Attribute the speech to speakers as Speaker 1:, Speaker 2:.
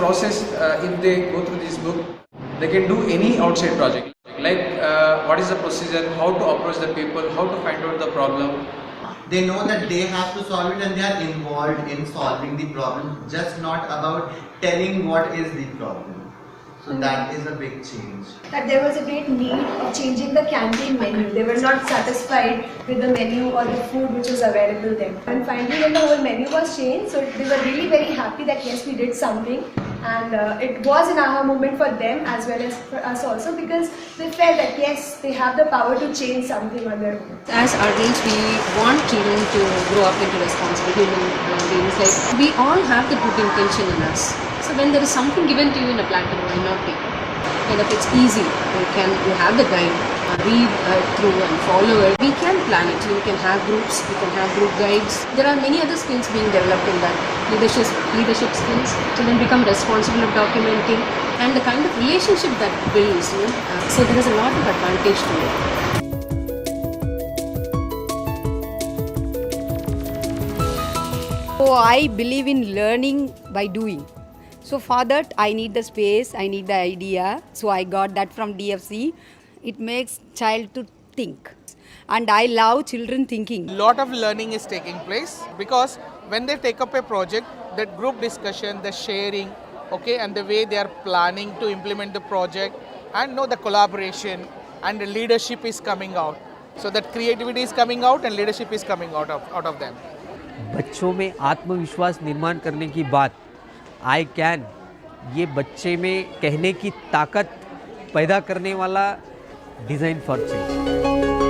Speaker 1: process, if they go through this book, they can do any outside project. Like what is the procedure, how to approach the people, how to find out the problem.
Speaker 2: They know that they have to solve it and they are involved in solving the problem, just not about telling what is the problem. So that is a big change.
Speaker 3: That there was a great need of changing the canteen menu. They were not satisfied with the menu or the food which was available there. And finally when the whole menu was changed, so they were really very happy that yes, we did something. And it was an aha moment for them as well as for us also, because they felt that yes, they have the power to change something on their own.
Speaker 4: As adults, we want children to grow up into responsible human beings. Like, we all have the good intention in us. So when there is something given to you in a platter, why not take it? Kind of, it's easy. You have the guide, read through and follow it. We can plan it. We can have groups. We can have group guides. There are many other skills being developed in that. Leadership skills. Children become responsible of documenting, and the kind of relationship that builds. So there is a lot of advantage to it.
Speaker 5: So I believe in learning by doing. So for that I need the space, I need the idea. So I got that from DFC. It makes child to think. And I love children thinking.
Speaker 6: A lot of learning is taking place because when they take up a project, that group discussion, the sharing, okay, and the way they are planning to implement the project, and the collaboration and the leadership is coming out. So that creativity is coming out and leadership is coming out of them.
Speaker 7: बच्चों में आत्मविश्वास निर्माण करने की बात, I can, ये बच्चे में कहने की ताकत पैदा करने वाला डिज़ाइन फॉर चेंज।